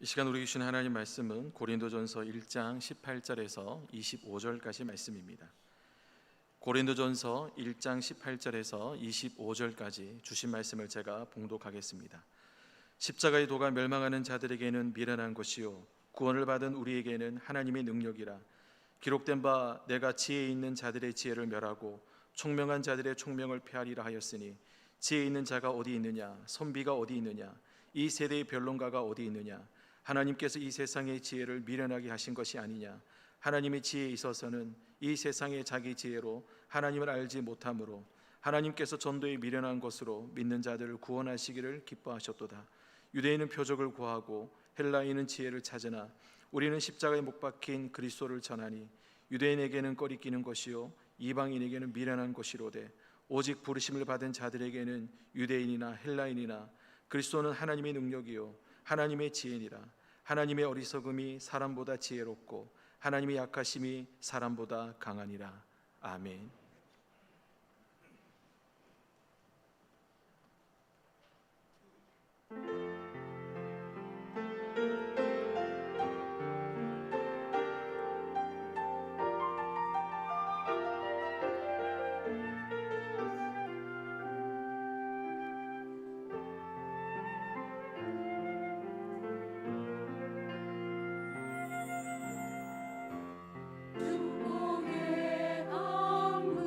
이 시간 우리 주신 하나님 말씀은 고린도전서 1장 18절에서 25절까지 말씀입니다. 고린도전서 1장 18절에서 25절까지 주신 말씀을 제가 봉독하겠습니다. 십자가의 도가 멸망하는 자들에게는 미련한 것이요 구원을 받은 우리에게는 하나님의 능력이라. 기록된 바 내가 지혜 있는 자들의 지혜를 멸하고 총명한 자들의 총명을 폐하리라 하였으니, 지혜 있는 자가 어디 있느냐, 선비가 어디 있느냐, 이 세대의 변론가가 어디 있느냐. 하나님께서 이 세상의 지혜를 미련하게 하신 것이 아니냐. 하나님의 지혜에 있어서는 이 세상의 자기 지혜로 하나님을 알지 못하므로 하나님께서 전도에 미련한 것으로 믿는 자들을 구원하시기를 기뻐하셨도다. 유대인은 표적을 구하고 헬라인은 지혜를 찾으나 우리는 십자가에 못 박힌 그리스도를 전하니, 유대인에게는 꺼리끼는 것이요 이방인에게는 미련한 것이로되 오직 부르심을 받은 자들에게는 유대인이나 헬라인이나 그리스도는 하나님의 능력이요 하나님의 지혜니라. 하나님의 어리석음이 사람보다 지혜롭고 하나님의 약하심이 사람보다 강하니라. 아멘. 중공의 강물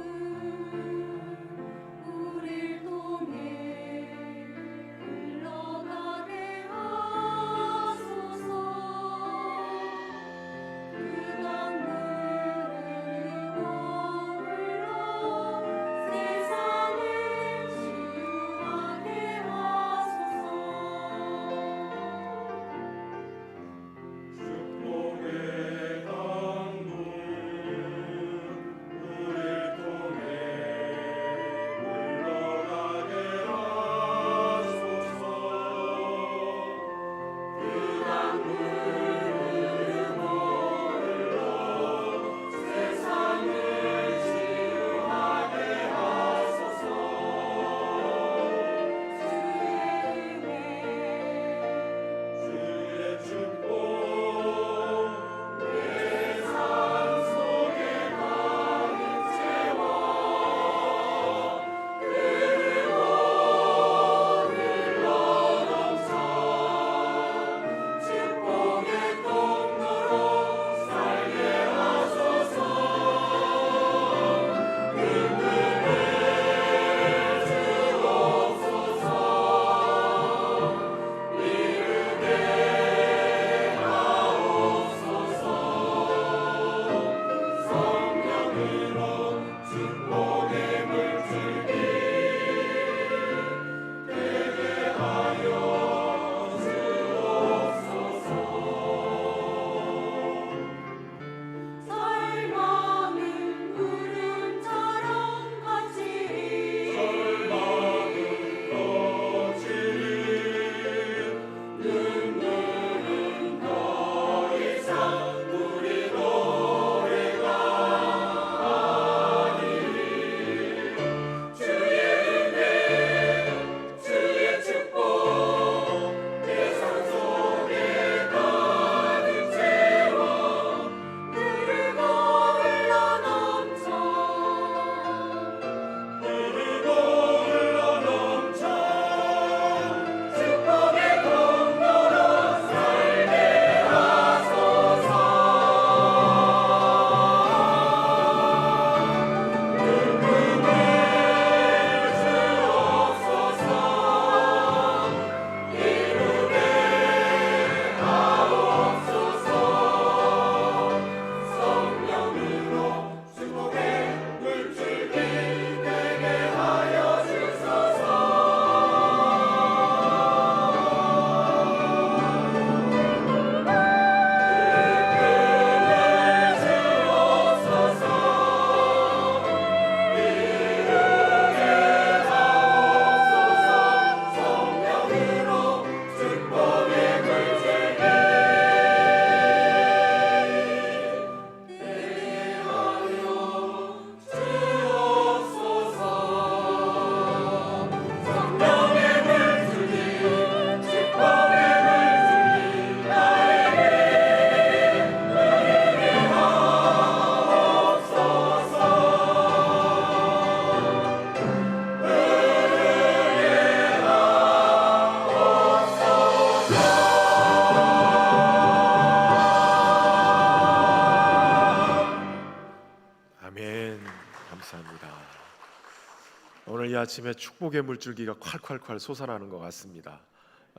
아침에 축복의 물줄기가 콸콸콸 솟아나는 것 같습니다.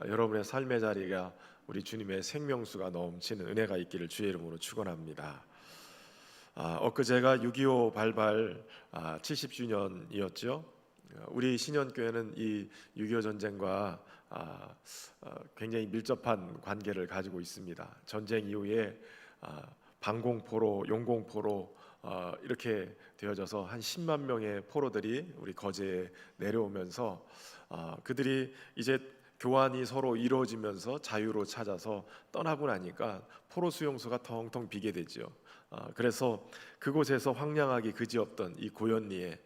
여러분의 삶의 자리가 우리 주님의 생명수가 넘치는 은혜가 있기를 주의 이름으로 축원합니다. 엊그제가 6.25 발발 70주년이었죠. 우리 신현교회는 이 6.25 전쟁과 굉장히 밀접한 관계를 가지고 있습니다. 전쟁 이후에 방공포로, 용공포로 이렇게 되어져서 한 10만 명의 포로들이 우리 거제에 내려오면서 그들이 이제 교환이 서로 이루어지면서 자유로 찾아서 떠나고 나니까 포로 수용소가 텅텅 비게 되죠. 그래서 그곳에서 황량하기 그지없던 이 고연리에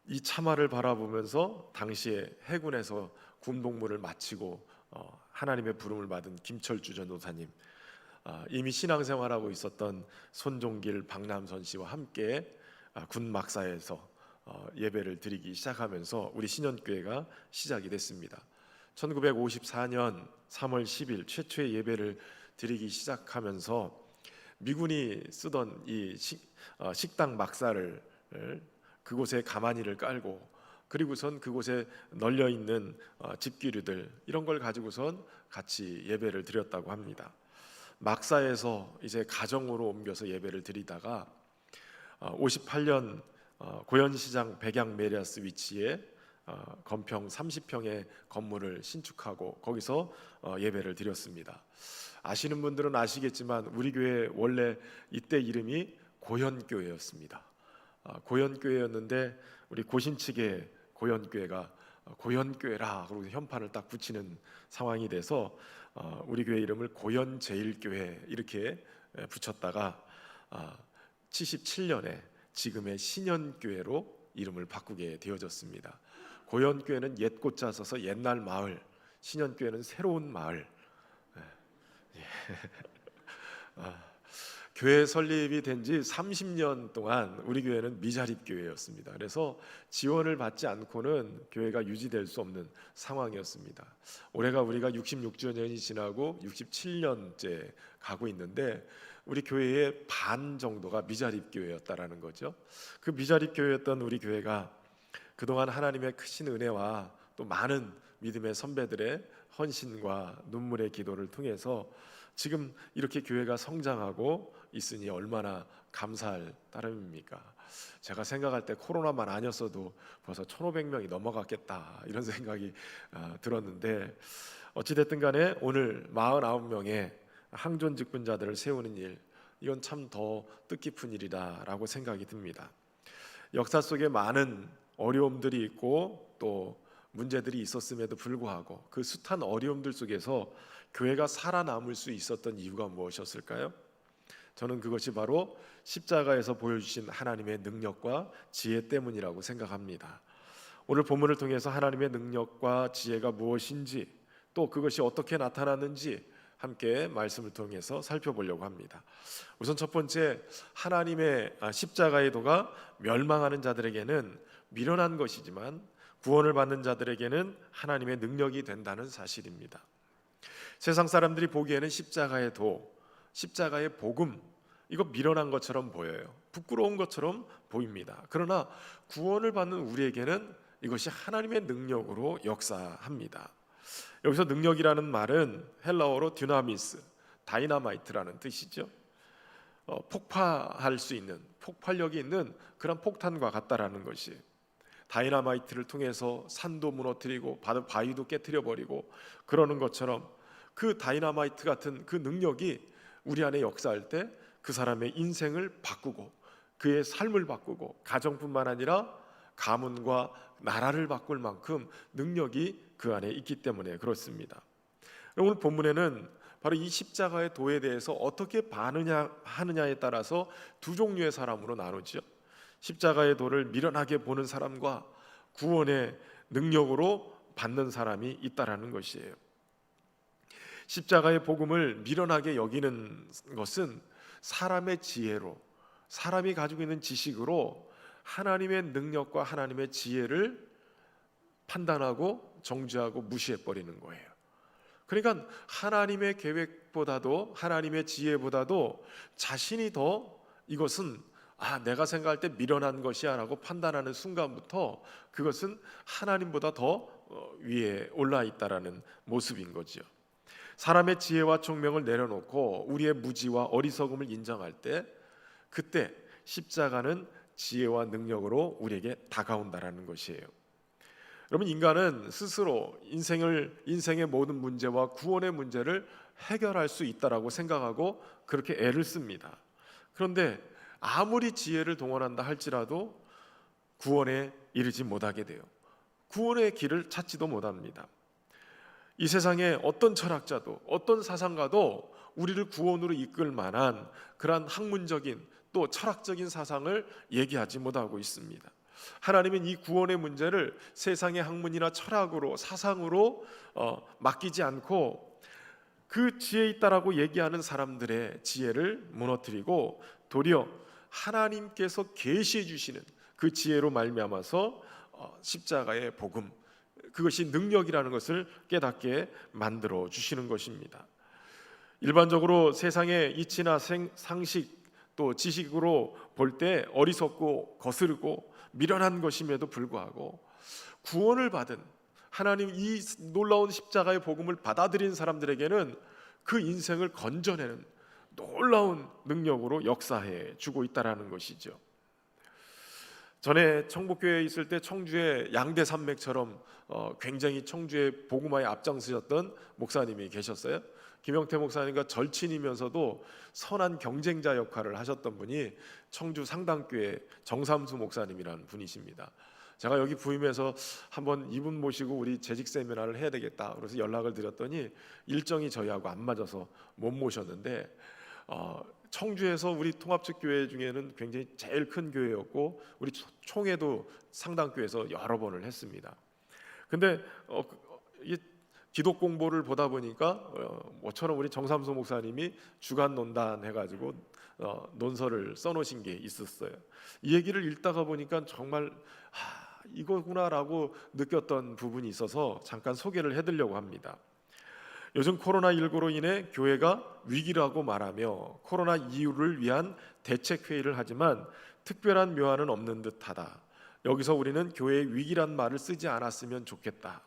이 참화를 바라보면서 당시에 해군에서 군복무를 마치고 하나님의 부름을 받은 김철주 전도사님, 이미 신앙생활하고 있었던 손종길 박남선 씨와 함께 군 막사에서 예배를 드리기 시작하면서 우리 신현교회가 시작이 됐습니다. 1954년 3월 10일 최초의 예배를 드리기 시작하면서 미군이 쓰던 이 식당 막사를 그곳에 가마니를 깔고 그리고선 그곳에 널려 있는 집기류들 이런 걸 가지고선 같이 예배를 드렸다고 합니다. 막사에서 이제 가정으로 옮겨서 예배를 드리다가 58년 고현시장 백양 메리아스 위치에 건평 30평의 건물을 신축하고 거기서 예배를 드렸습니다. 아시는 분들은 아시겠지만 우리 교회 원래 이때 이름이 고현교회였습니다. 고현교회였는데 우리 고신 측의 고현교회가 고현교회라 그러고 현판을 딱 붙이는 상황이 돼서 우리 교회 이름을 고현제일교회 이렇게 붙였다가 77년에 지금의 신현교회로 이름을 바꾸게 되어졌습니다. 고현교회는 옛 꽃자 써서 옛날 마을, 신현교회는 새로운 마을. 교회 설립이 된 지 30년 동안 우리 교회는 미자립 교회였습니다. 그래서 지원을 받지 않고는 교회가 유지될 수 없는 상황이었습니다. 올해가 우리가 66주년이 지나고 67년째 가고 있는데 우리 교회의 반 정도가 미자립 교회였다라는 거죠. 그 미자립 교회였던 우리 교회가 그동안 하나님의 크신 은혜와 또 많은 믿음의 선배들의 헌신과 눈물의 기도를 통해서 지금 이렇게 교회가 성장하고 있으니 얼마나 감사할 따름입니까? 제가 생각할 때 코로나만 아니었어도 벌써 1,500명이 넘어갔겠다 이런 생각이 들었는데 어찌됐든 간에 오늘 49명의 항존 직분자들을 세우는 일, 이건 참 더 뜻깊은 일이다라고 생각이 듭니다. 역사 속에 많은 어려움들이 있고 또 문제들이 있었음에도 불구하고 그 숱한 어려움들 속에서 교회가 살아남을 수 있었던 이유가 무엇이었을까요? 저는 그것이 바로 십자가에서 보여주신 하나님의 능력과 지혜 때문이라고 생각합니다. 오늘 본문을 통해서 하나님의 능력과 지혜가 무엇인지 또 그것이 어떻게 나타났는지 함께 말씀을 통해서 살펴보려고 합니다. 우선 첫 번째, 하나님의 십자가의 도가 멸망하는 자들에게는 미련한 것이지만 구원을 받는 자들에게는 하나님의 능력이 된다는 사실입니다. 세상 사람들이 보기에는 십자가의 도, 십자가의 복음, 이거 미련한 것처럼 보여요. 부끄러운 것처럼 보입니다. 그러나 구원을 받는 우리에게는 이것이 하나님의 능력으로 역사합니다. 여기서 능력이라는 말은 헬라어로 듀나미스, 다이나마이트라는 뜻이죠. 폭파할 수 있는, 폭발력이 있는 그런 폭탄과 같다라는 것이, 다이나마이트를 통해서 산도 무너뜨리고 바위도 깨트려 버리고 그러는 것처럼 그 다이나마이트 같은 그 능력이 우리 안에 역사할 때 그 사람의 인생을 바꾸고 그의 삶을 바꾸고 가정뿐만 아니라 가문과 나라를 바꿀 만큼 능력이 그 안에 있기 때문에 그렇습니다. 오늘 본문에는 바로 이 십자가의 도에 대해서 어떻게 하느냐에 따라서 두 종류의 사람으로 나누죠. 십자가의 도를 미련하게 보는 사람과 구원의 능력으로 받는 사람이 있다라는 것이에요. 십자가의 복음을 미련하게 여기는 것은 사람의 지혜로, 사람이 가지고 있는 지식으로 하나님의 능력과 하나님의 지혜를 판단하고 정죄하고 무시해버리는 거예요. 그러니까 하나님의 계획보다도 하나님의 지혜보다도 자신이 더 이것은 내가 생각할 때 미련한 것이야 라고 판단하는 순간부터 그것은 하나님보다 더 위에 올라 있다라는 모습인 거지요. 사람의 지혜와 총명을 내려놓고 우리의 무지와 어리석음을 인정할 때, 그때 십자가는 지혜와 능력으로 우리에게 다가온다라는 것이에요. 여러분, 인간은 스스로 인생의 모든 문제와 구원의 문제를 해결할 수 있다라고 생각하고 그렇게 애를 씁니다. 그런데 아무리 지혜를 동원한다 할지라도 구원에 이르지 못하게 돼요. 구원의 길을 찾지도 못합니다. 이 세상에 어떤 철학자도 어떤 사상가도 우리를 구원으로 이끌 만한 그러한 학문적인 또 철학적인 사상을 얘기하지 못하고 있습니다. 하나님은 이 구원의 문제를 세상의 학문이나 철학으로 사상으로 맡기지 않고 그 지혜 있다라고 얘기하는 사람들의 지혜를 무너뜨리고 도리어 하나님께서 계시해 주시는 그 지혜로 말미암아서 십자가의 복음, 그것이 능력이라는 것을 깨닫게 만들어 주시는 것입니다. 일반적으로 세상의 이치나 상식 또 지식으로 볼 때 어리석고 거스르고 미련한 것임에도 불구하고 구원을 받은 하나님 이 놀라운 십자가의 복음을 받아들인 사람들에게는 그 인생을 건져내는 놀라운 능력으로 역사해 주고 있다라는 것이죠. 전에 청복교회에 있을 때 청주의 양대산맥처럼 굉장히 청주의 복음화에 앞장서셨던 목사님이 계셨어요. 김영태 목사님과 절친이면서도 선한 경쟁자 역할을 하셨던 분이 청주 상당교회 정삼수 목사님이라는 분이십니다. 제가 여기 부임해서 한번 이분 모시고 우리 재직 세미나를 해야 되겠다 그래서 연락을 드렸더니 일정이 저희하고 안 맞아서 못 모셨는데, 청주에서 우리 통합측 교회 중에는 굉장히 제일 큰 교회였고 우리 총회도 상당교회에서 여러 번을 했습니다. 근데 이 기독 공보를 보다 보니까 모처럼 우리 정삼수 목사님이 주간 논단 해가지고 논설을 써놓으신 게 있었어요. 이 얘기를 읽다가 보니까 정말 이거구나라고 느꼈던 부분이 있어서 잠깐 소개를 해드리려고 합니다. 요즘 코로나19로 인해 교회가 위기라고 말하며 코로나 이후를 위한 대책회의를 하지만 특별한 묘안은 없는 듯하다. 여기서 우리는 교회의 위기란 말을 쓰지 않았으면 좋겠다.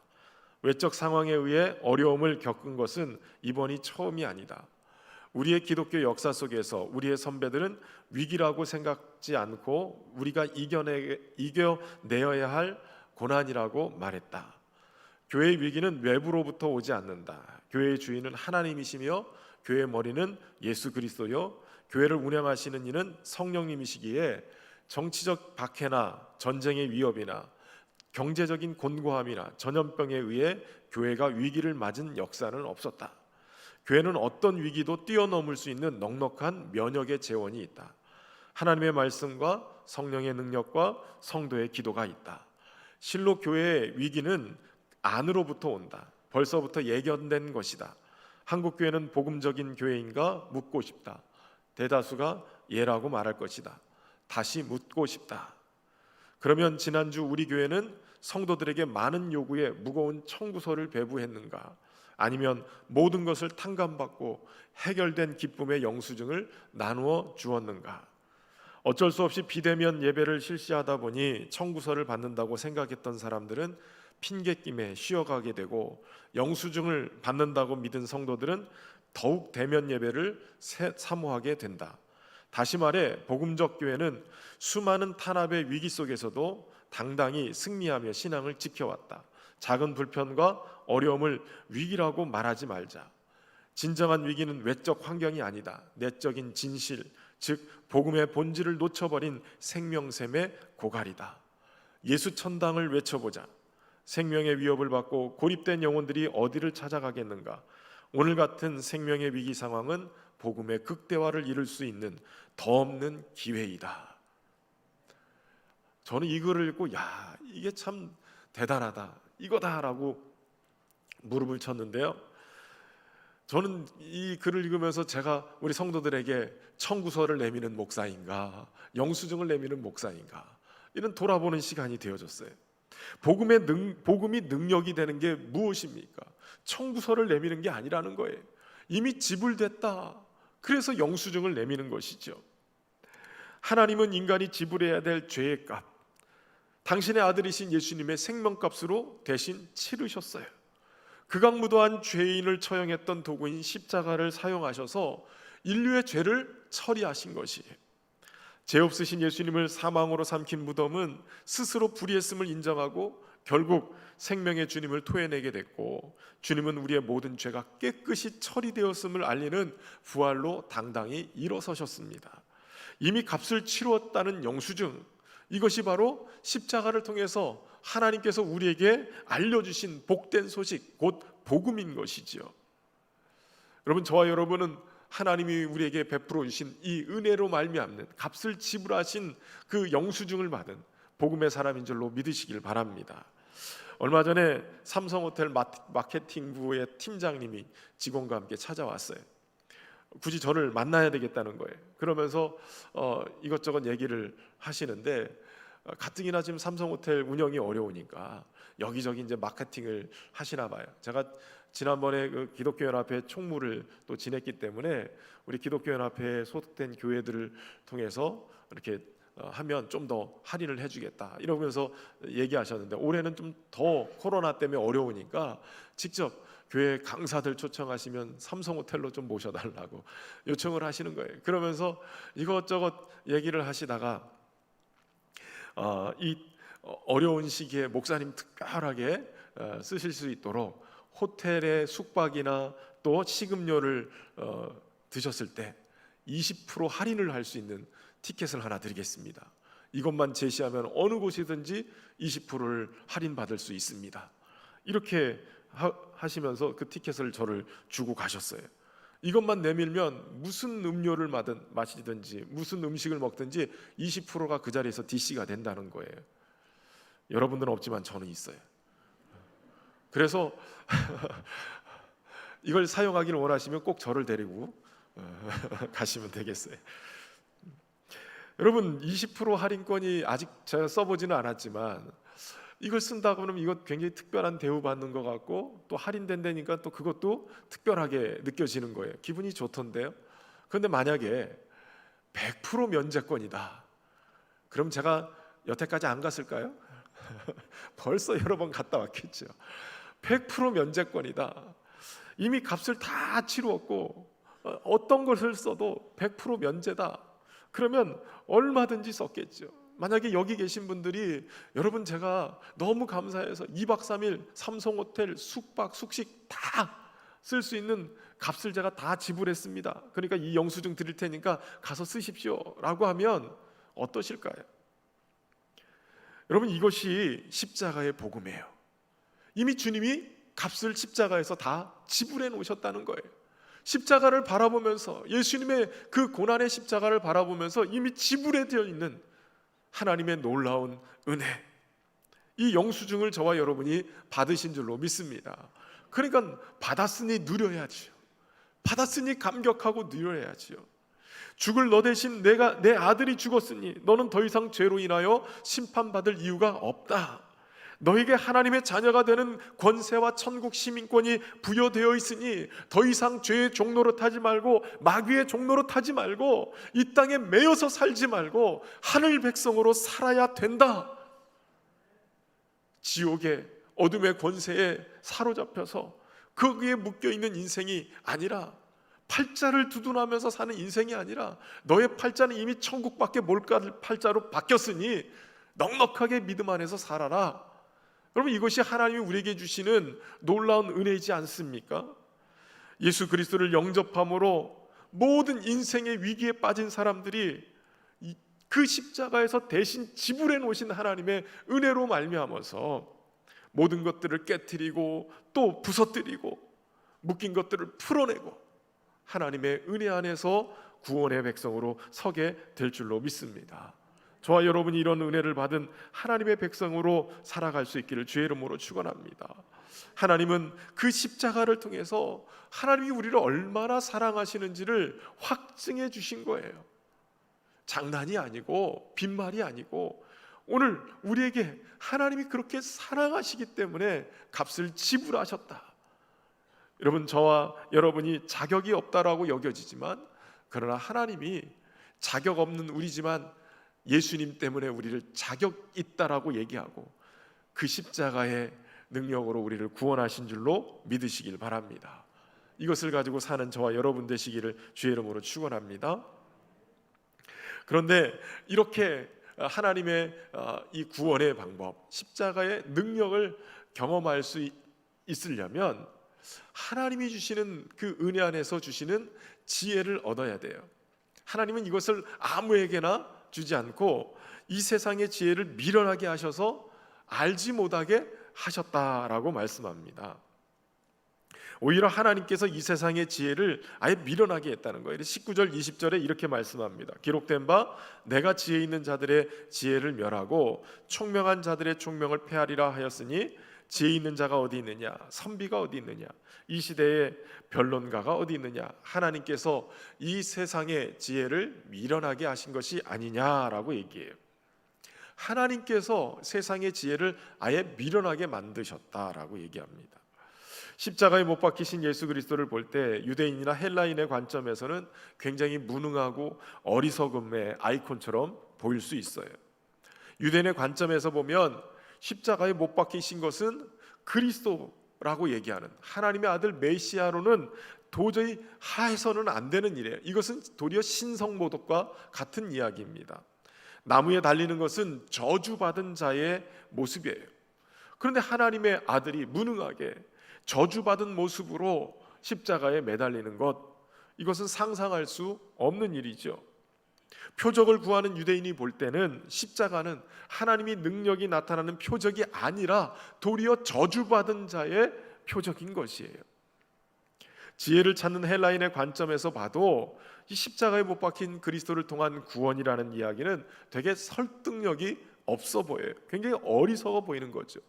외적 상황에 의해 어려움을 겪은 것은 이번이 처음이 아니다. 우리의 기독교 역사 속에서 우리의 선배들은 위기라고 생각지 않고 우리가 이겨내어야 할 고난이라고 말했다. 교회의 위기는 외부로부터 오지 않는다. 교회의 주인은 하나님이시며 교회의 머리는 예수 그리스도요 교회를 운영하시는 이는 성령님이시기에 정치적 박해나 전쟁의 위협이나 경제적인 곤고함이나 전염병에 의해 교회가 위기를 맞은 역사는 없었다. 교회는 어떤 위기도 뛰어넘을 수 있는 넉넉한 면역의 재원이 있다. 하나님의 말씀과 성령의 능력과 성도의 기도가 있다. 실로 교회의 위기는 안으로부터 온다. 벌써부터 예견된 것이다. 한국 교회는 복음적인 교회인가 묻고 싶다. 대다수가 예라고 말할 것이다. 다시 묻고 싶다. 그러면 지난주 우리 교회는 성도들에게 많은 요구에 무거운 청구서를 배부했는가? 아니면 모든 것을 탕감받고 해결된 기쁨의 영수증을 나누어 주었는가? 어쩔 수 없이 비대면 예배를 실시하다 보니 청구서를 받는다고 생각했던 사람들은 핑계김에 쉬어가게 되고, 영수증을 받는다고 믿은 성도들은 더욱 대면 예배를 사모하게 된다. 다시 말해 복음적 교회는 수많은 탄압의 위기 속에서도 당당히 승리하며 신앙을 지켜왔다. 작은 불편과 어려움을 위기라고 말하지 말자. 진정한 위기는 외적 환경이 아니다. 내적인 진실, 즉 복음의 본질을 놓쳐버린 생명샘의 고갈이다. 예수 천당을 외쳐보자. 생명의 위협을 받고 고립된 영혼들이 어디를 찾아가겠는가? 오늘 같은 생명의 위기 상황은 복음의 극대화를 이룰 수 있는 더 없는 기회이다. 저는 이 글을 읽고 이게 참 대단하다, 이거다라고 무릎을 쳤는데요. 저는 이 글을 읽으면서 제가 우리 성도들에게 청구서를 내미는 목사인가, 영수증을 내미는 목사인가, 이런 돌아보는 시간이 되어졌어요. 복음이 능력이 되는 게 무엇입니까? 청구서를 내미는 게 아니라는 거예요. 이미 지불됐다. 그래서 영수증을 내미는 것이죠. 하나님은 인간이 지불해야 될 죄의 값, 당신의 아들이신 예수님의 생명값으로 대신 치르셨어요. 극악무도한 죄인을 처형했던 도구인 십자가를 사용하셔서 인류의 죄를 처리하신 것이에요. 죄 없으신 예수님을 사망으로 삼킨 무덤은 스스로 불의했음을 인정하고 결국 생명의 주님을 토해내게 됐고, 주님은 우리의 모든 죄가 깨끗이 처리되었음을 알리는 부활로 당당히 일어서셨습니다. 이미 값을 치루었다는 영수증, 이것이 바로 십자가를 통해서 하나님께서 우리에게 알려주신 복된 소식, 곧 복음인 것이지요. 여러분, 저와 여러분은 하나님이 우리에게 베풀어 주신 이 은혜로 말미암는 값을 지불하신 그 영수증을 받은 복음의 사람인 줄로 믿으시길 바랍니다. 얼마 전에 삼성호텔 마케팅부의 팀장님이 직원과 함께 찾아왔어요. 굳이 저를 만나야 되겠다는 거예요. 그러면서 이것저것 얘기를 하시는데, 가뜩이나 지금 삼성호텔 운영이 어려우니까 여기저기 이제 마케팅을 하시나 봐요. 제가 지난번에 그 기독교연합회 총무를 또 지냈기 때문에 우리 기독교연합회에 소속된 교회들을 통해서 이렇게 하면 좀 더 할인을 해주겠다 이러면서 얘기하셨는데, 올해는 좀 더 코로나 때문에 어려우니까 직접 교회 강사들 초청하시면 삼성호텔로 좀 모셔달라고 요청을 하시는 거예요. 그러면서 이것저것 얘기를 하시다가 이 어려운 시기에 목사님 특별하게 쓰실 수 있도록 호텔의 숙박이나 또 식음료를 드셨을 때 20% 할인을 할 수 있는 티켓을 하나 드리겠습니다. 이것만 제시하면 어느 곳이든지 20%를 할인받을 수 있습니다. 이렇게 하시면서 그 티켓을 저를 주고 가셨어요. 이것만 내밀면 무슨 음료를 마시든지 무슨 음식을 먹든지 20%가 그 자리에서 DC가 된다는 거예요. 여러분들은 없지만 저는 있어요. 그래서 이걸 사용하기를 원하시면 꼭 저를 데리고 가시면 되겠어요. 여러분, 20% 할인권이 아직 제가 써보지는 않았지만 이걸 쓴다 그러면 이것 굉장히 특별한 대우 받는 것 같고, 또 할인된다니까 또 그것도 특별하게 느껴지는 거예요. 기분이 좋던데요. 그런데 만약에 100% 면제권이다, 그럼 제가 여태까지 안 갔을까요? 벌써 여러 번 갔다 왔겠죠. 100% 면제권이다, 이미 값을 다 치루었고 어떤 것을 써도 100% 면제다, 그러면 얼마든지 썼겠죠. 만약에 여기 계신 분들이, 여러분 제가 너무 감사해서 2박 3일 삼성호텔 숙박 숙식 다 쓸 수 있는 값을 제가 다 지불했습니다, 그러니까 이 영수증 드릴 테니까 가서 쓰십시오 라고 하면 어떠실까요? 여러분, 이것이 십자가의 복음이에요. 이미 주님이 값을 십자가에서 다 지불해 놓으셨다는 거예요. 십자가를 바라보면서, 예수님의 그 고난의 십자가를 바라보면서 이미 지불해 되어 있는 하나님의 놀라운 은혜, 이 영수증을 저와 여러분이 받으신 줄로 믿습니다. 그러니까 받았으니 누려야지요. 받았으니 감격하고 누려야지요. 죽을 너 대신 내 아들이 죽었으니 너는 더 이상 죄로 인하여 심판받을 이유가 없다. 너에게 하나님의 자녀가 되는 권세와 천국 시민권이 부여되어 있으니 더 이상 죄의 종로로 타지 말고, 마귀의 종로로 타지 말고, 이 땅에 매여서 살지 말고 하늘 백성으로 살아야 된다. 지옥의 어둠의 권세에 사로잡혀서 거기에 묶여있는 인생이 아니라, 팔자를 두둔하면서 사는 인생이 아니라, 너의 팔자는 이미 천국밖에 못 갈 팔자로 바뀌었으니 넉넉하게 믿음 안에서 살아라. 여러분, 이것이 하나님이 우리에게 주시는 놀라운 은혜이지 않습니까? 예수 그리스도를 영접함으로 모든 인생의 위기에 빠진 사람들이 그 십자가에서 대신 지불해 놓으신 하나님의 은혜로 말미암아서 모든 것들을 깨트리고 또 부서뜨리고 묶인 것들을 풀어내고 하나님의 은혜 안에서 구원의 백성으로 서게 될 줄로 믿습니다. 저와 여러분이 이런 은혜를 받은 하나님의 백성으로 살아갈 수 있기를 주의 이름으로 축원합니다. 하나님은 그 십자가를 통해서 하나님이 우리를 얼마나 사랑하시는지를 확증해 주신 거예요. 장난이 아니고 빈말이 아니고, 오늘 우리에게 하나님이 그렇게 사랑하시기 때문에 값을 지불하셨다. 여러분, 저와 여러분이 자격이 없다라고 여겨지지만, 그러나 하나님이 자격 없는 우리지만 예수님 때문에 우리를 자격 있다라고 얘기하고 그 십자가의 능력으로 우리를 구원하신 줄로 믿으시길 바랍니다. 이것을 가지고 사는 저와 여러분 되시기를 주의 이름으로 축원합니다. 그런데 이렇게 하나님의 이 구원의 방법, 십자가의 능력을 경험할 수 있으려면 하나님이 주시는 그 은혜 안에서 주시는 지혜를 얻어야 돼요. 하나님은 이것을 아무에게나 주지 않고 이 세상의 지혜를 미련하게 하셔서 알지 못하게 하셨다라고 말씀합니다. 오히려 하나님께서 이 세상의 지혜를 아예 미련하게 했다는 거예요. 19절 20절에 이렇게 말씀합니다. 기록된 바 내가 지혜 있는 자들의 지혜를 멸하고 총명한 자들의 총명을 폐하리라 하였으니 지혜 있는 자가 어디 있느냐, 선비가 어디 있느냐, 이 시대에 변론가가 어디 있느냐. 하나님께서 이 세상의 지혜를 미련하게 하신 것이 아니냐라고 얘기해요. 하나님께서 세상의 지혜를 아예 미련하게 만드셨다라고 얘기합니다. 십자가에 못 박히신 예수 그리스도를 볼 때 유대인이나 헬라인의 관점에서는 굉장히 무능하고 어리석음의 아이콘처럼 보일 수 있어요. 유대인의 관점에서 보면 십자가에 못 박히신 것은 그리스도라고 얘기하는 하나님의 아들 메시아로는 도저히 하해서는 안 되는 일이에요. 이것은 도리어 신성모독과 같은 이야기입니다. 나무에 달리는 것은 저주받은 자의 모습이에요. 그런데 하나님의 아들이 무능하게 저주받은 모습으로 십자가에 매달리는 것, 이것은 상상할 수 없는 일이죠. 표적을 구하는 유대인이 볼 때는 십자가는 하나님의 능력이 나타나는 표적이 아니라 도리어 저주받은 자의 표적인 것이에요. 지혜를 찾는 헬라인의 관점에서 봐도 이 십자가에 못 박힌 그리스도를 통한 구원이라는 이야기는 되게 설득력이 없어 보여요. 굉장히 어리석어 보이는 거죠.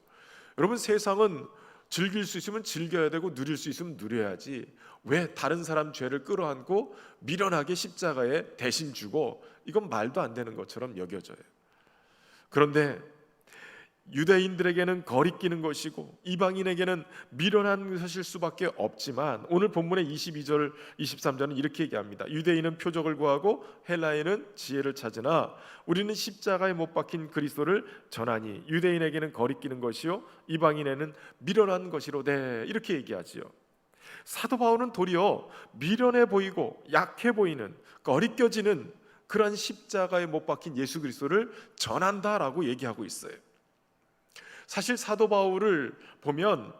여러분, 세상은 즐길 수 있으면 즐겨야 되고 누릴 수 있으면 누려야지 왜 다른 사람 죄를 끌어안고 미련하게 십자가에 대신 주고, 이건 말도 안 되는 것처럼 여겨져요. 그런데 유대인들에게는 거리끼는 것이고 이방인에게는 미련한 것일 수밖에 없지만 오늘 본문의 22절 23절은 이렇게 얘기합니다. 유대인은 표적을 구하고 헬라인은 지혜를 찾으나 우리는 십자가에 못 박힌 그리스도를 전하니 유대인에게는 거리끼는 것이요 이방인에게는 미련한 것이로되, 이렇게 얘기하지요. 사도 바울은 도리어 미련해 보이고 약해 보이는, 거리껴지는 그러한 십자가에 못 박힌 예수 그리스도를 전한다라고 얘기하고 있어요. 사실 사도 바울을 보면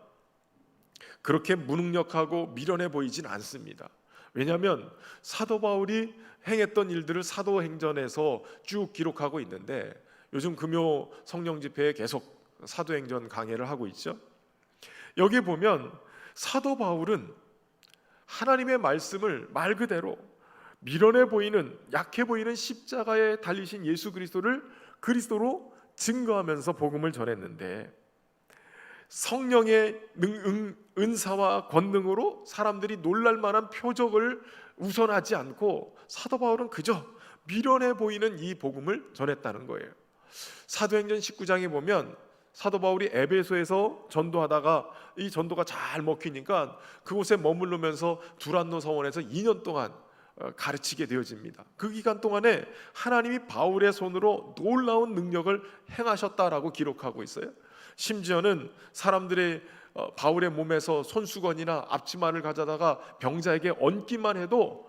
그렇게 무능력하고 미련해 보이진 않습니다. 왜냐하면 사도 바울이 행했던 일들을 사도행전에서 쭉 기록하고 있는데, 요즘 금요 성령 집회에 계속 사도행전 강해를 하고 있죠. 여기 보면 사도 바울은 하나님의 말씀을 말 그대로 미련해 보이는, 약해 보이는 십자가에 달리신 예수 그리스도를 그리스도로 증거하면서 복음을 전했는데, 성령의 은사와 권능으로 사람들이 놀랄 만한 표적을 우선하지 않고 사도 바울은 그저 미련해 보이는 이 복음을 전했다는 거예요. 사도행전 19장에 보면 사도 바울이 에베소에서 전도하다가 이 전도가 잘 먹히니까 그곳에 머무르면서 두란노 서원에서 2년 동안 가르치게 되어집니다. 그 기간 동안에 하나님이 바울의 손으로 놀라운 능력을 행하셨다라고 기록하고 있어요. 심지어는 사람들의 바울의 몸에서 손수건이나 앞치마를 가져다가 병자에게 얹기만 해도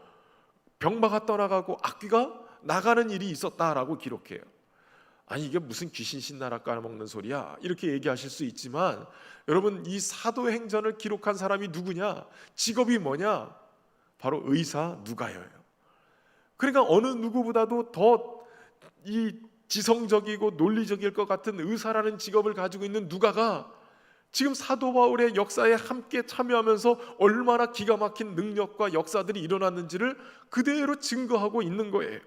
병마가 떠나가고 악귀가 나가는 일이 있었다라고 기록해요. 아니, 이게 무슨 귀신 신나라 까먹는 소리야, 이렇게 얘기하실 수 있지만 여러분, 이 사도행전을 기록한 사람이 누구냐? 직업이 뭐냐? 바로 의사 누가요예요. 그러니까 어느 누구보다도 더 이 지성적이고 논리적일 것 같은 의사라는 직업을 가지고 있는 누가가 지금 사도 바울의 역사에 함께 참여하면서 얼마나 기가 막힌 능력과 역사들이 일어났는지를 그대로 증거하고 있는 거예요.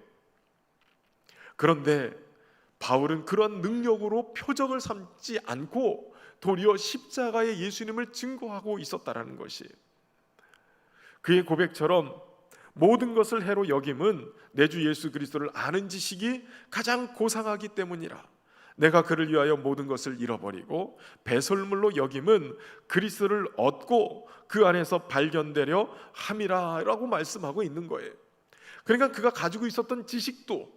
그런데 바울은 그런 능력으로 표적을 삼지 않고 도리어 십자가의 예수님을 증거하고 있었다라는 것이에요. 그의 고백처럼 모든 것을 해로 여김은 내 주 예수 그리스도를 아는 지식이 가장 고상하기 때문이라. 내가 그를 위하여 모든 것을 잃어버리고 배설물로 여김은 그리스도를 얻고 그 안에서 발견되려 함이라 라고 말씀하고 있는 거예요. 그러니까 그가 가지고 있었던 지식도,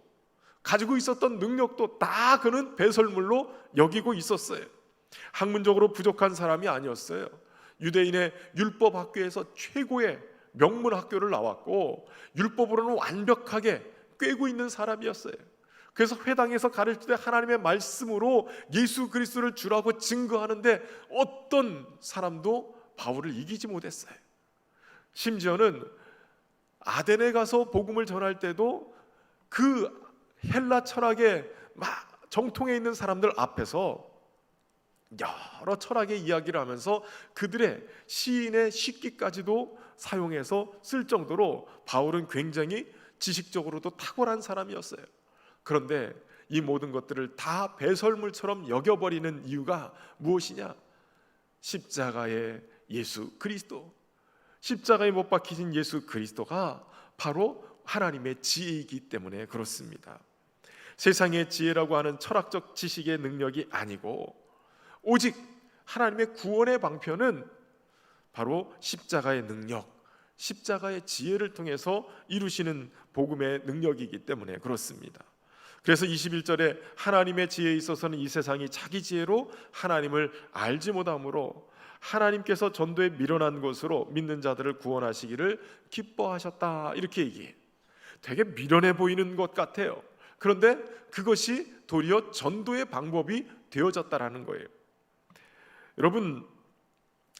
가지고 있었던 능력도 다 그는 배설물로 여기고 있었어요. 학문적으로 부족한 사람이 아니었어요. 유대인의 율법 학교에서 최고의 명문 학교를 나왔고 율법으로는 완벽하게 꿰고 있는 사람이었어요. 그래서 회당에서 가르칠 때 하나님의 말씀으로 예수 그리스도를 주라고 증거하는데 어떤 사람도 바울을 이기지 못했어요. 심지어는 아덴에 가서 복음을 전할 때도 그 헬라 철학에 막 정통해 있는 사람들 앞에서 여러 철학의 이야기를 하면서 그들의 시인의 식기까지도 사용해서 쓸 정도로 바울은 굉장히 지식적으로도 탁월한 사람이었어요. 그런데 이 모든 것들을 다 배설물처럼 여겨버리는 이유가 무엇이냐? 십자가의 예수 그리스도, 십자가에 못 박히신 예수 그리스도가 바로 하나님의 지혜이기 때문에 그렇습니다. 세상의 지혜라고 하는 철학적 지식의 능력이 아니고 오직 하나님의 구원의 방편은 바로 십자가의 능력, 십자가의 지혜를 통해서 이루시는 복음의 능력이기 때문에 그렇습니다. 그래서 21절에 하나님의 지혜에 있어서는 이 세상이 자기 지혜로 하나님을 알지 못하므로 하나님께서 전도에 미련한 것으로 믿는 자들을 구원하시기를 기뻐하셨다, 이렇게 얘기해. 되게 미련해 보이는 것 같아요. 그런데 그것이 도리어 전도의 방법이 되어졌다라는 거예요. 여러분,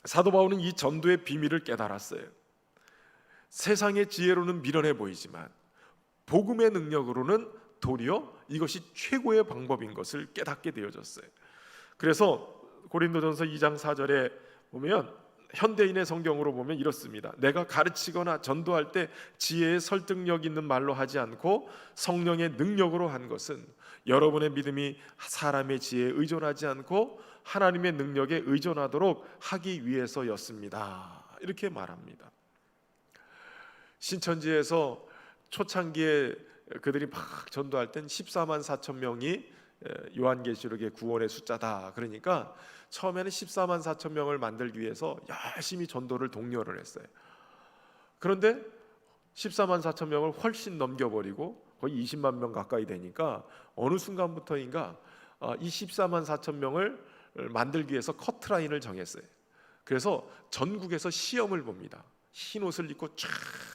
사도 바울은 이 전도의 비밀을 깨달았어요. 세상의 지혜로는 미련해 보이지만 복음의 능력으로는 도리어 이것이 최고의 방법인 것을 깨닫게 되어졌어요. 그래서 고린도전서 2장 4절에 보면 현대인의 성경으로 보면 이렇습니다. 내가 가르치거나 전도할 때 지혜의 설득력 있는 말로 하지 않고 성령의 능력으로 한 것은 여러분의 믿음이 사람의 지혜에 의존하지 않고 하나님의 능력에 의존하도록 하기 위해서였습니다, 이렇게 말합니다. 신천지에서 초창기에 그들이 막 전도할 땐 14만 4천 명이 요한계시록의 구원의 숫자다. 그러니까 처음에는 14만 4천 명을 만들기 위해서 열심히 전도를 독려를 했어요. 그런데 14만 4천 명을 훨씬 넘겨버리고 거의 20만 명 가까이 되니까 어느 순간부터인가 이 14만 4천 명을 만들기 위해서 커트라인을 정했어요. 그래서 전국에서 시험을 봅니다. 흰 옷을 입고 쫙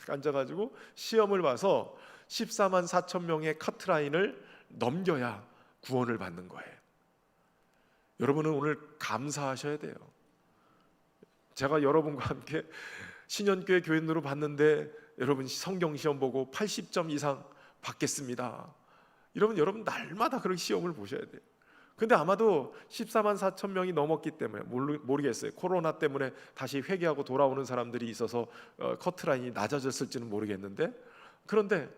앉아가지고 시험을 봐서 14만 4천 명의 커트라인을 넘겨야 구원을 받는 거예요. 여러분은 오늘 감사하셔야 돼요. 제가 여러분과 함께 신현교회 교인으로 봤는데 여러분 성경 시험 보고 80점 이상 받겠습니다. 여러분 날마다 그런 시험을 보셔야 돼요. 근데 아마도 14만 4천 명이 넘었기 때문에 모르겠어요. 코로나 때문에 다시 회개하고 돌아오는 사람들이 있어서 커트라인이 낮아졌을지는 모르겠는데, 그런데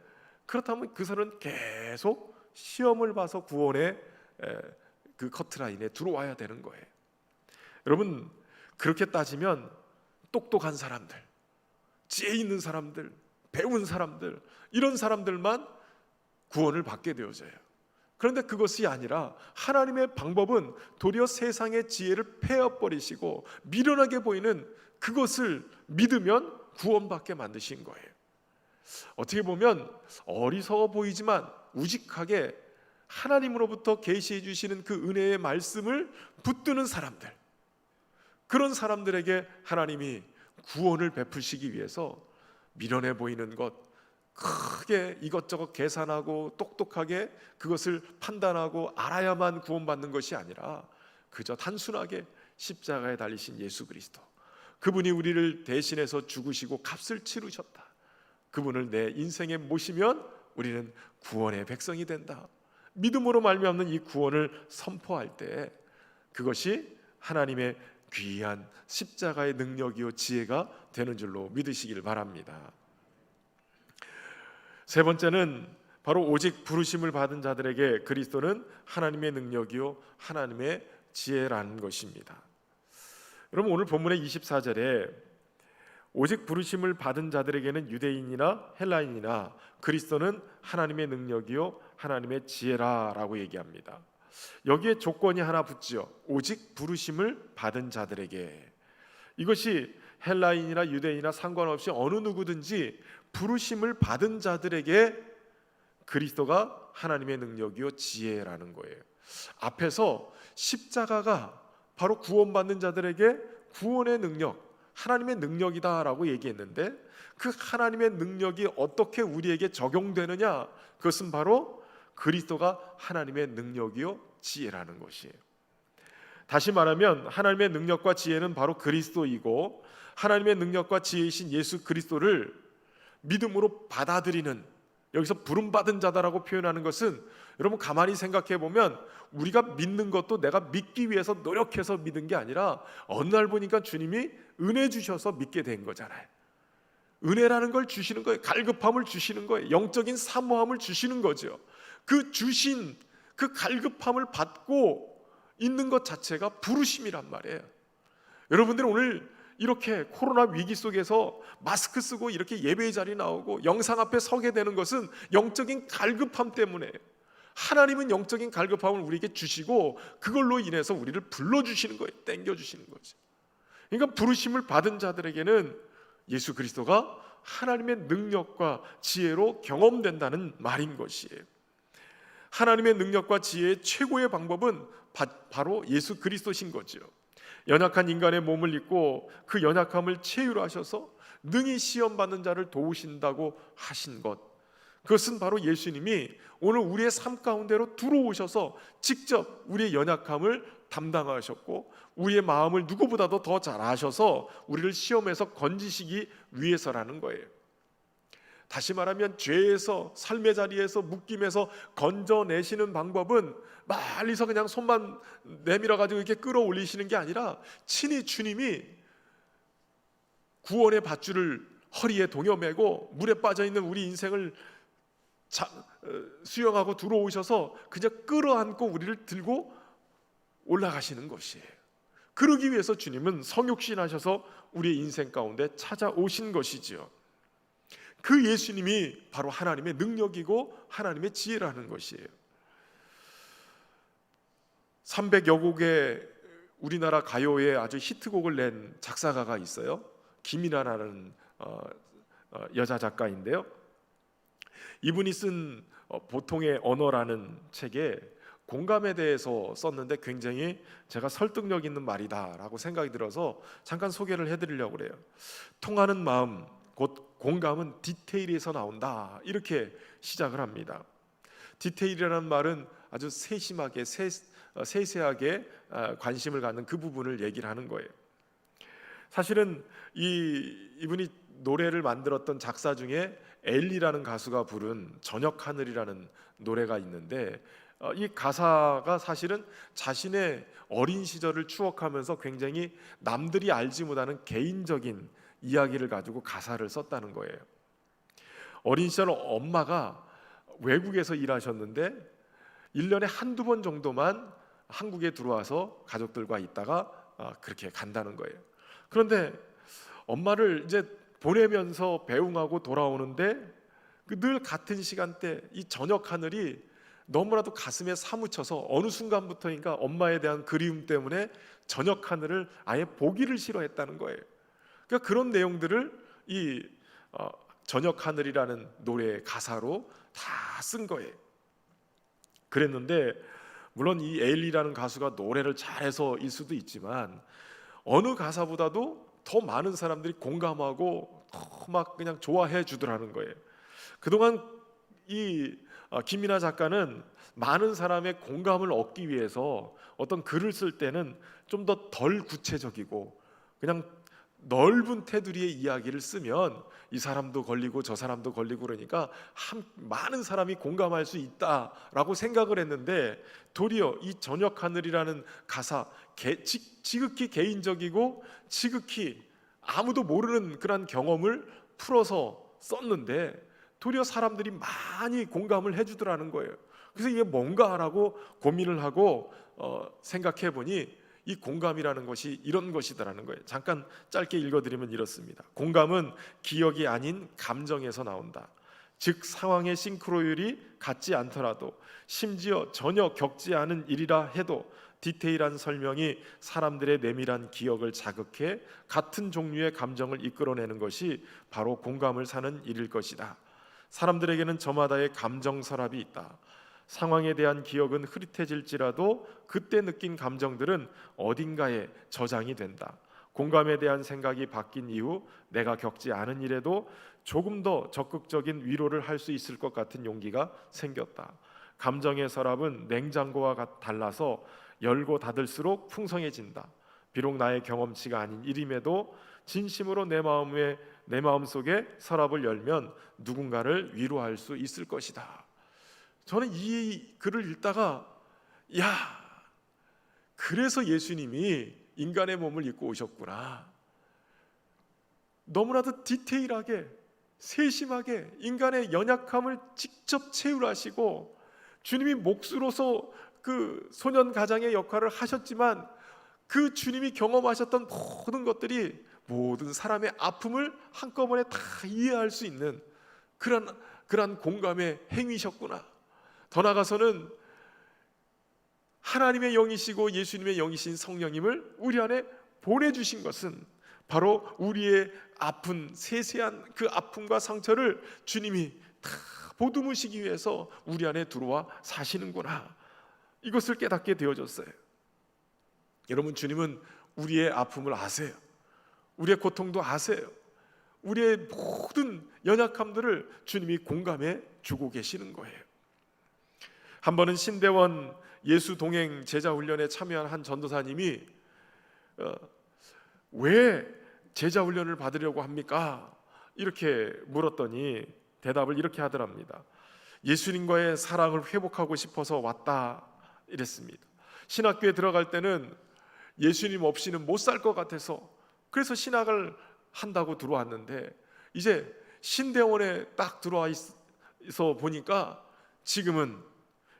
그렇다면 그 사람은 계속 시험을 봐서 구원의 그 커트라인에 들어와야 되는 거예요. 여러분, 그렇게 따지면 똑똑한 사람들, 지혜 있는 사람들, 배운 사람들, 이런 사람들만 구원을 받게 되어져요. 그런데 그것이 아니라 하나님의 방법은 도리어 세상의 지혜를 패어버리시고 미련하게 보이는 그것을 믿으면 구원받게 만드신 거예요. 어떻게 보면 어리석어 보이지만 우직하게 하나님으로부터 계시해 주시는 그 은혜의 말씀을 붙드는 사람들, 그런 사람들에게 하나님이 구원을 베푸시기 위해서 미련해 보이는 것, 크게 이것저것 계산하고 똑똑하게 그것을 판단하고 알아야만 구원받는 것이 아니라 그저 단순하게 십자가에 달리신 예수 그리스도, 그분이 우리를 대신해서 죽으시고 값을 치르셨다, 그분을 내 인생에 모시면 우리는 구원의 백성이 된다, 믿음으로 말미암는 이 구원을 선포할 때 그것이 하나님의 귀한 십자가의 능력이요 지혜가 되는 줄로 믿으시길 바랍니다. 세 번째는 바로 오직 부르심을 받은 자들에게 그리스도는 하나님의 능력이요 하나님의 지혜라는 것입니다. 여러분, 오늘 본문의 24절에 오직 부르심을 받은 자들에게는 유대인이나 헬라인이나 그리스도는 하나님의 능력이요 하나님의 지혜라라고 얘기합니다. 여기에 조건이 하나 붙지요. 오직 부르심을 받은 자들에게. 이것이 헬라인이나 유대인이나 상관없이 어느 누구든지 부르심을 받은 자들에게 그리스도가 하나님의 능력이요 지혜라는 거예요. 앞에서 십자가가 바로 구원받는 자들에게 구원의 능력, 하나님의 능력이다라고 얘기했는데, 그 하나님의 능력이 어떻게 우리에게 적용되느냐, 그것은 바로 그리스도가 하나님의 능력이요 지혜라는 것이에요. 다시 말하면 하나님의 능력과 지혜는 바로 그리스도이고, 하나님의 능력과 지혜이신 예수 그리스도를 믿음으로 받아들이는, 여기서 부름받은 자다라고 표현하는 것은, 여러분 가만히 생각해 보면 우리가 믿는 것도 내가 믿기 위해서 노력해서 믿은 게 아니라 어느 날 보니까 주님이 은혜 주셔서 믿게 된 거잖아요. 은혜라는 걸 주시는 거예요. 갈급함을 주시는 거예요. 영적인 사모함을 주시는 거죠. 그 주신 그 갈급함을 받고 있는 것 자체가 부르심이란 말이에요. 여러분들 오늘 이렇게 코로나 위기 속에서 마스크 쓰고 이렇게 예배의 자리 나오고 영상 앞에 서게 되는 것은 영적인 갈급함 때문에, 하나님은 영적인 갈급함을 우리에게 주시고 그걸로 인해서 우리를 불러주시는 거예요. 땡겨주시는 거죠. 그러니까 부르심을 받은 자들에게는 예수 그리스도가 하나님의 능력과 지혜로 경험된다는 말인 것이에요. 하나님의 능력과 지혜의 최고의 방법은 바로 예수 그리스도신 거죠. 연약한 인간의 몸을 입고 그 연약함을 체휼하셔서 능히 시험받는 자를 도우신다고 하신 것, 그것은 바로 예수님이 오늘 우리의 삶 가운데로 들어오셔서 직접 우리의 연약함을 담당하셨고 우리의 마음을 누구보다도 더 잘 아셔서 우리를 시험에서 건지시기 위해서라는 거예요. 다시 말하면 죄에서, 삶의 자리에서, 묶임에서 건져내시는 방법은 멀리서 그냥 손만 내밀어 가지고 이렇게 끌어올리시는 게 아니라 친히 주님이 구원의 밧줄을 허리에 동여매고 물에 빠져있는 우리 인생을 수영하고 들어오셔서 그냥 끌어안고 우리를 들고 올라가시는 것이에요. 그러기 위해서 주님은 성육신하셔서 우리의 인생 가운데 찾아오신 것이지요. 그 예수님이 바로 하나님의 능력이고 하나님의 지혜라는 것이에요. 300여 곡의 우리나라 가요에 아주 히트곡을 낸 작사가가 있어요. 김이나라는 여자 작가인데요. 이분이 쓴 보통의 언어라는 책에 공감에 대해서 썼는데 굉장히 제가 설득력 있는 말이다라고 생각이 들어서 잠깐 소개를 해드리려고 그래요. 통하는 마음, 곧 공감은 디테일에서 나온다, 이렇게 시작을 합니다. 디테일이라는 말은 아주 세심하게 세세하게 관심을 갖는 그 부분을 얘기를 하는 거예요. 사실은 이분이 노래를 만들었던 작사 중에 엘리라는 가수가 부른 저녁 하늘이라는 노래가 있는데, 이 가사가 사실은 자신의 어린 시절을 추억하면서 굉장히 남들이 알지 못하는 개인적인 이야기를 가지고 가사를 썼다는 거예요. 어린 시절 엄마가 외국에서 일하셨는데 1년에 한두 번 정도만 한국에 들어와서 가족들과 있다가 그렇게 간다는 거예요. 그런데 엄마를 이제 보내면서 배웅하고 돌아오는데 늘 같은 시간대 이 저녁 하늘이 너무나도 가슴에 사무쳐서 어느 순간부터인가 엄마에 대한 그리움 때문에 저녁 하늘을 아예 보기를 싫어했다는 거예요. 그러니까 그런 내용들을 이 저녁 하늘이라는 노래의 가사로 다 쓴 거예요. 그랬는데 물론 이 에일리라는 가수가 노래를 잘해서일 수도 있지만 어느 가사보다도 더 많은 사람들이 공감하고 막 그냥 좋아해 주더라는 거예요. 그동안 이 김이나 작가는 많은 사람의 공감을 얻기 위해서 어떤 글을 쓸 때는 좀 더 덜 구체적이고 그냥 넓은 테두리의 이야기를 쓰면 이 사람도 걸리고 저 사람도 걸리고 그러니까 많은 사람이 공감할 수 있다라고 생각을 했는데, 도리어 이 저녁 하늘이라는 가사, 지극히 개인적이고 지극히 아무도 모르는 그런 경험을 풀어서 썼는데 도리어 사람들이 많이 공감을 해주더라는 거예요. 그래서 이게 뭔가라고 고민을 하고 생각해 보니 이 공감이라는 것이 이런 것이다라는 거예요. 잠깐 짧게 읽어드리면 이렇습니다. 공감은 기억이 아닌 감정에서 나온다. 즉 상황의 싱크로율이 같지 않더라도, 심지어 전혀 겪지 않은 일이라 해도 디테일한 설명이 사람들의 내밀한 기억을 자극해 같은 종류의 감정을 이끌어내는 것이 바로 공감을 사는 일일 것이다. 사람들에게는 저마다의 감정 서랍이 있다. 상황에 대한 기억은 흐릿해질지라도 그때 느낀 감정들은 어딘가에 저장이 된다. 공감에 대한 생각이 바뀐 이후 내가 겪지 않은 일에도 조금 더 적극적인 위로를 할 수 있을 것 같은 용기가 생겼다. 감정의 서랍은 냉장고와 달라서 열고 닫을수록 풍성해진다. 비록 나의 경험치가 아닌 일임에도 진심으로 내 마음속에 서랍을 열면 누군가를 위로할 수 있을 것이다. 저는 이 글을 읽다가 그래서 예수님이 인간의 몸을 입고 오셨구나. 너무나도 디테일하게 세심하게 인간의 연약함을 직접 체휼하시고 주님이 몫으로서 그 소년 가장의 역할을 하셨지만 그 주님이 경험하셨던 모든 것들이 모든 사람의 아픔을 한꺼번에 다 이해할 수 있는 그런 공감의 행위셨구나. 더 나아가서는 하나님의 영이시고 예수님의 영이신 성령님을 우리 안에 보내주신 것은 바로 우리의 아픈 세세한 그 아픔과 상처를 주님이 다 보듬으시기 위해서 우리 안에 들어와 사시는구나. 이것을 깨닫게 되어졌어요. 여러분, 주님은 우리의 아픔을 아세요. 우리의 고통도 아세요. 우리의 모든 연약함들을 주님이 공감해 주고 계시는 거예요. 한 번은 신대원 예수 동행 제자 훈련에 참여한 한 전도사님이 왜 제자 훈련을 받으려고 합니까? 이렇게 물었더니 대답을 이렇게 하더랍니다. 예수님과의 사랑을 회복하고 싶어서 왔다 이랬습니다. 신학교에 들어갈 때는 예수님 없이는 못 살 것 같아서 그래서 신학을 한다고 들어왔는데 이제 신대원에 딱 들어와 있어 보니까 지금은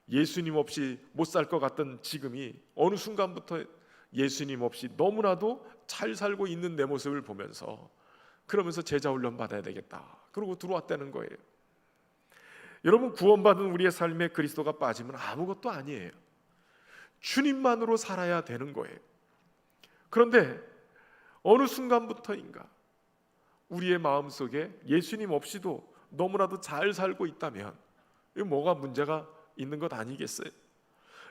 예수님 없이 못 살 것 같던 지금이 어느 순간부터 예수님 없이 너무나도 잘 살고 있는 내 모습을 보면서 그러면서 제자 훈련 받아야 되겠다. 그러고 들어왔다는 거예요. 여러분, 구원받은 우리의 삶에 그리스도가 빠지면 아무것도 아니에요. 주님만으로 살아야 되는 거예요. 그런데 어느 순간부터인가 우리의 마음속에 예수님 없이도 너무나도 잘 살고 있다면 이거 뭐가 문제가 있는 것 아니겠어요?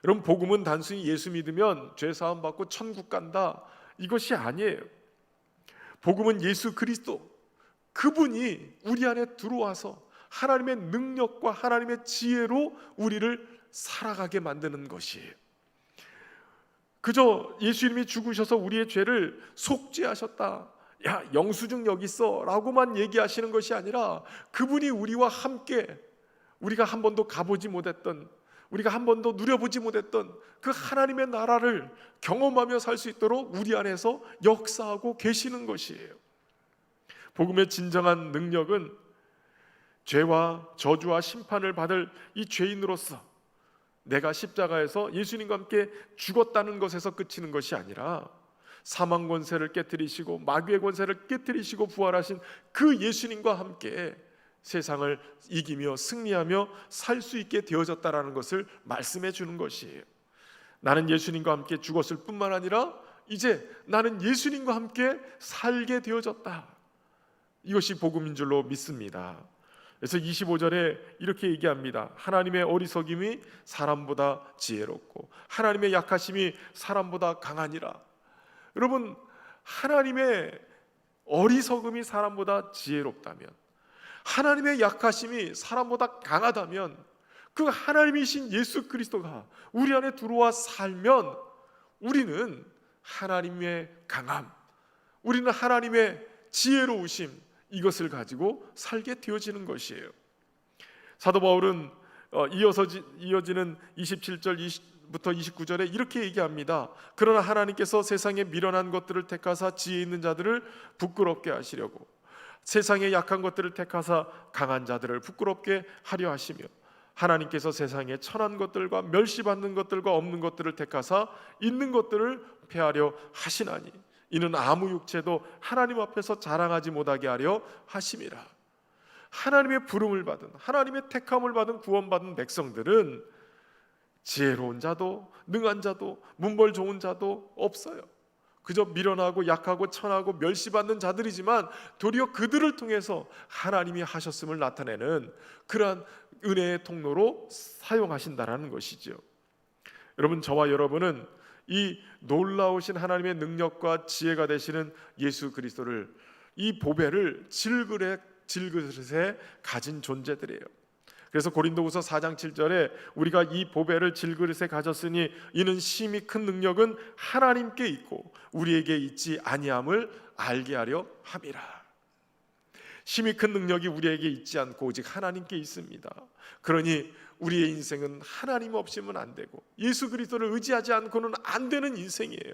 여러분, 복음은 단순히 예수 믿으면 죄 사함 받고 천국 간다 이것이 아니에요. 복음은 예수 그리스도 그분이 우리 안에 들어와서 하나님의 능력과 하나님의 지혜로 우리를 살아가게 만드는 것이에요. 그저 예수님이 죽으셔서 우리의 죄를 속죄하셨다, 야 영수증 여기 있어 라고만 얘기하시는 것이 아니라 그분이 우리와 함께 우리가 한 번도 가보지 못했던, 우리가 한 번도 누려보지 못했던 그 하나님의 나라를 경험하며 살 수 있도록 우리 안에서 역사하고 계시는 것이에요. 복음의 진정한 능력은 죄와 저주와 심판을 받을 이 죄인으로서 내가 십자가에서 예수님과 함께 죽었다는 것에서 그치는 것이 아니라 사망 권세를 깨뜨리시고 마귀의 권세를 깨뜨리시고 부활하신 그 예수님과 함께 세상을 이기며 승리하며 살 수 있게 되어졌다라는 것을 말씀해 주는 것이에요. 나는 예수님과 함께 죽었을 뿐만 아니라 이제 나는 예수님과 함께 살게 되어졌다. 이것이 복음인 줄로 믿습니다. 그래서 25절에 이렇게 얘기합니다. 하나님의 어리석임이 사람보다 지혜롭고 하나님의 약하심이 사람보다 강하니라. 여러분, 하나님의 어리석음이 사람보다 지혜롭다면, 하나님의 약하심이 사람보다 강하다면, 그 하나님이신 예수 그리스도가 우리 안에 들어와 살면 우리는 하나님의 강함, 우리는 하나님의 지혜로우심, 이것을 가지고 살게 되어지는 것이에요. 사도 바울은 이어지는 27절부터 29절에 이렇게 얘기합니다. 그러나 하나님께서 세상에 미련한 것들을 택하사 지혜 있는 자들을 부끄럽게 하시려고, 세상에 약한 것들을 택하사 강한 자들을 부끄럽게 하려 하시며, 하나님께서 세상에 천한 것들과 멸시받는 것들과 없는 것들을 택하사 있는 것들을 폐하려 하시나니 이는 아무 육체도 하나님 앞에서 자랑하지 못하게 하려 하심이라. 하나님의 부름을 받은, 하나님의 택함을 받은 구원받은 백성들은 지혜로운 자도 능한 자도 문벌 좋은 자도 없어요. 그저 밀어나고 약하고 천하고 멸시받는 자들이지만 도리어 그들을 통해서 하나님이 하셨음을 나타내는 그러한 은혜의 통로로 사용하신다라는 것이죠. 여러분, 저와 여러분은 이 놀라우신 하나님의 능력과 지혜가 되시는 예수 그리스도를, 이 보배를 질그릇에 가진 존재들이에요. 그래서 고린도후서 4장 7절에 우리가 이 보배를 질그릇에 가졌으니 이는 심히 큰 능력은 하나님께 있고 우리에게 있지 아니함을 알게 하려 함이라. 심히 큰 능력이 우리에게 있지 않고 오직 하나님께 있습니다. 그러니 우리의 인생은 하나님 없이는 안 되고 예수 그리스도를 의지하지 않고는 안 되는 인생이에요.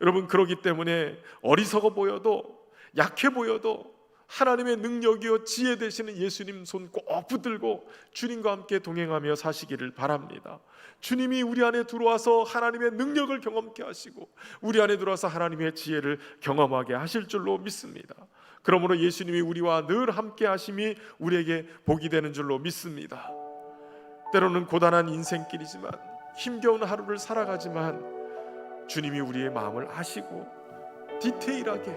여러분, 그렇기 때문에 어리석어 보여도 약해 보여도 하나님의 능력이요 지혜 되시는 예수님 손 꼭 붙들고 주님과 함께 동행하며 사시기를 바랍니다. 주님이 우리 안에 들어와서 하나님의 능력을 경험케 하시고 우리 안에 들어와서 하나님의 지혜를 경험하게 하실 줄로 믿습니다. 그러므로 예수님이 우리와 늘 함께 하심이 우리에게 복이 되는 줄로 믿습니다. 때로는 고단한 인생길이지만 힘겨운 하루를 살아가지만 주님이 우리의 마음을 아시고 디테일하게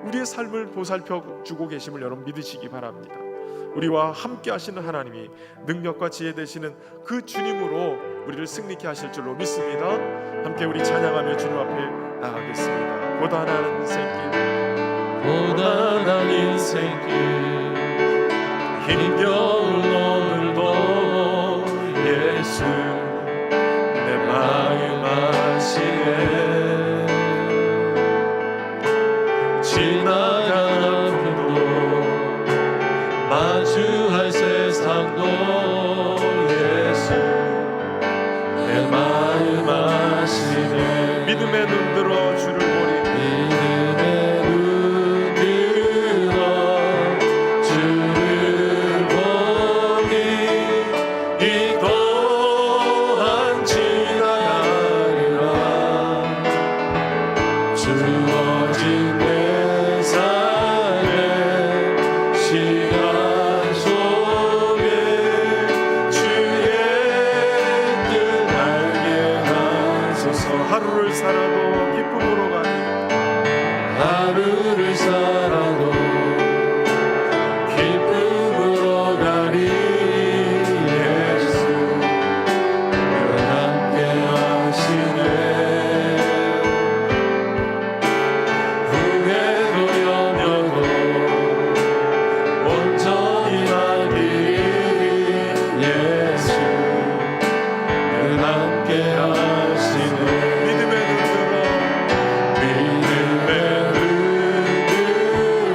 우리의 삶을 보살펴 주고 계심을 여러분 믿으시기 바랍니다. 우리와 함께 하시는 하나님이 능력과 지혜 되시는 그 주님으로 우리를 승리케 하실 줄로 믿습니다. 함께 우리 찬양하며 주님 앞에 나가겠습니다. 고단한 인생길 힘겨운 오늘도 예수 내 마음 아시네. 지나간 아픔도 마주할 세상도 예수 내 마음 아시네. 믿음의 눈 들어 주를 보리. 믿음의 눈 들어 주를 보리. 이 또한 지나가리라. 주어진 내 삶의 시간 속에 주의 뜻 알게 하소서. 하루를 살아도 기쁨으로 가리. 하루를 살아도 기쁨으로 가리. 예수 늘 함께 하시네. 후회도 염려도 온전히 하기를 예수 늘 함께 하시네. 믿음의 눈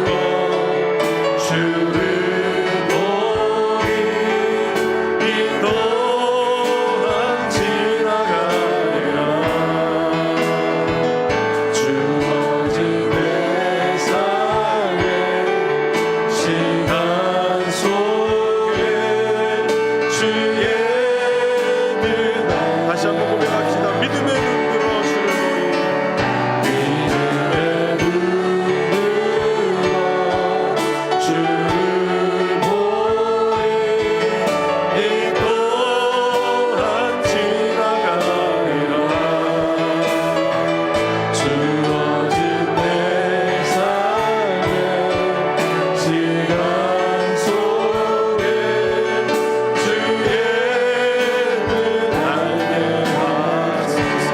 들어 주를 보리. 이 또한 지나가리라. 주어진 내 삶의 시간 속에 주의 뜻. 다시 한번 고백합시다. 믿음의 눈 들어 주를 보리. 믿음의 눈 들어 주를 보리. 이 또한 지나가리라. 주어진 내 삶의 시간 속에 주의 뜻 알게 하소서.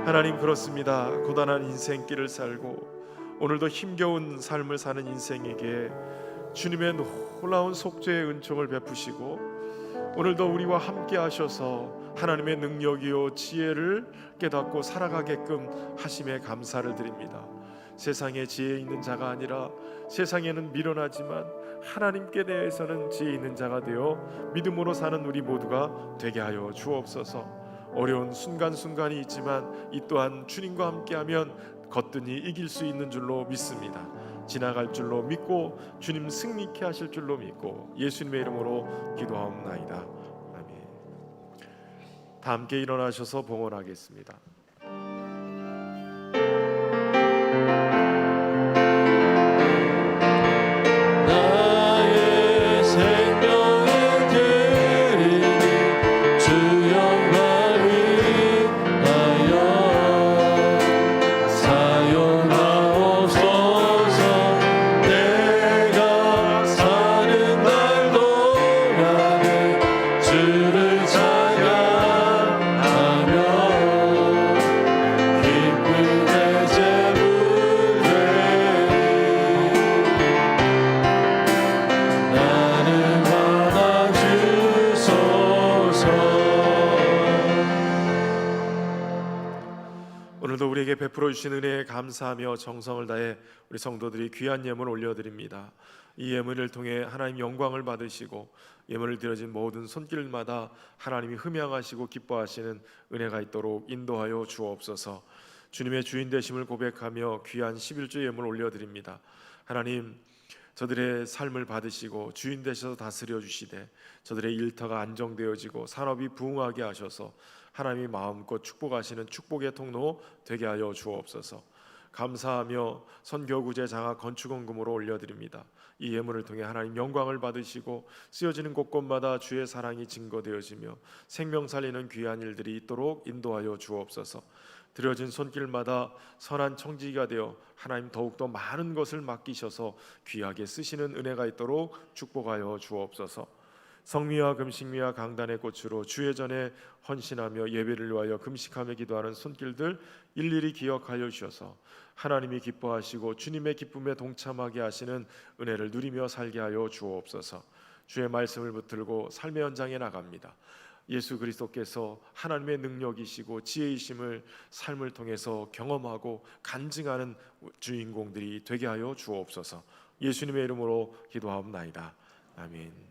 하나님, 그렇습니다. 고단한 인생길을 살고 오늘도 힘겨운 삶을 사는 인생에게 주님의 놀라운 속죄의 은총을 베푸시고 오늘도 우리와 함께 하셔서 하나님의 능력이요 지혜를 깨닫고 살아가게끔 하심에 감사를 드립니다. 세상에 지혜 있는 자가 아니라 세상에는 미련하지만 하나님께 대해서는 지혜 있는 자가 되어 믿음으로 사는 우리 모두가 되게 하여 주옵소서. 어려운 순간순간이 있지만 이 또한 주님과 함께하면 거뜬히 이길 수 있는 줄로 믿습니다. 지나갈 줄로 믿고 주님 승리케 하실 줄로 믿고 예수님의 이름으로 기도하옵나이다. 아멘. 다 함께 일어나셔서 봉헌하겠습니다. 나의 생명을 드리니 주 영광을 위하여 베풀어 주신 은혜에 감사하며 정성을 다해 우리 성도들이 귀한 예물 올려드립니다. 이 예물을 통해 하나님 영광을 받으시고 예물을 드려진 모든 손길마다 하나님이 흠양하시고 기뻐하시는 은혜가 있도록 인도하여 주옵소서. 주님의 주인 되심을 고백하며 귀한 11조 예물 올려드립니다. 하나님, 저들의 삶을 받으시고 주인 되셔서 다스려 주시되 저들의 일터가 안정되어지고 산업이 부흥하게 하셔서 하나님이 마음껏 축복하시는 축복의 통로 되게 하여 주옵소서. 감사하며 선교구제 장학 건축원금으로 올려드립니다. 이 예물을 통해 하나님 영광을 받으시고 쓰여지는 곳곳마다 주의 사랑이 증거되어지며 생명 살리는 귀한 일들이 있도록 인도하여 주옵소서. 드려진 손길마다 선한 청지기가 되어 하나님 더욱더 많은 것을 맡기셔서 귀하게 쓰시는 은혜가 있도록 축복하여 주옵소서. 성미와 금식미와 강단의 꽃으로 주의 전에 헌신하며 예배를 위하여 금식하며 기도하는 손길들 일일이 기억하여 주셔서 하나님이 기뻐하시고 주님의 기쁨에 동참하게 하시는 은혜를 누리며 살게 하여 주옵소서. 주의 말씀을 붙들고 삶의 현장에 나갑니다. 예수 그리스도께서 하나님의 능력이시고 지혜이심을 삶을 통해서 경험하고 간증하는 주인공들이 되게 하여 주옵소서. 예수님의 이름으로 기도하옵나이다. 아멘.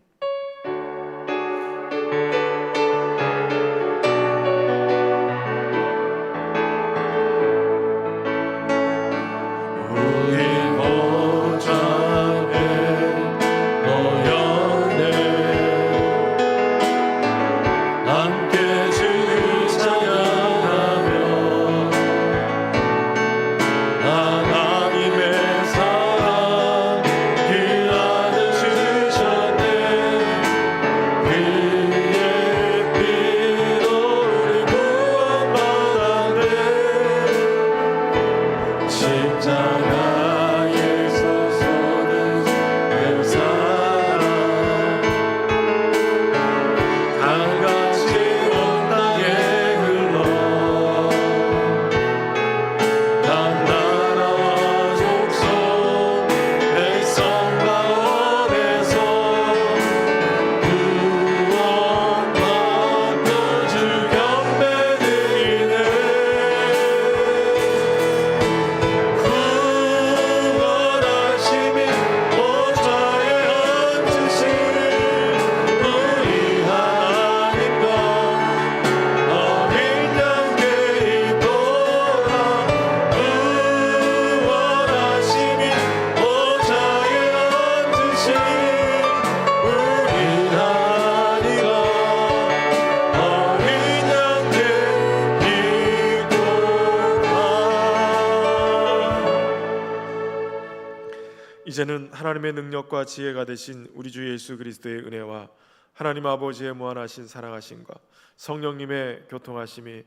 이제는 하나님의 능력과 지혜가 되신 우리 주 예수 그리스도의 은혜와 하나님 아버지의 무한하신 사랑하심과 성령님의 교통하심이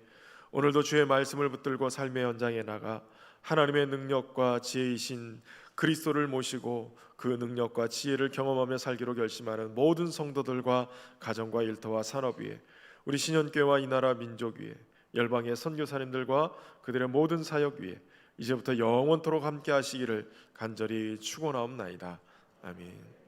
오늘도 주의 말씀을 붙들고 삶의 현장에 나가 하나님의 능력과 지혜이신 그리스도를 모시고 그 능력과 지혜를 경험하며 살기로 결심하는 모든 성도들과 가정과 일터와 산업 위에 우리 신현교회와 이 나라 민족 위에 열방의 선교사님들과 그들의 모든 사역 위에 이제부터 영원토록 함께 하시기를 간절히 축원하옵나이다. 아멘.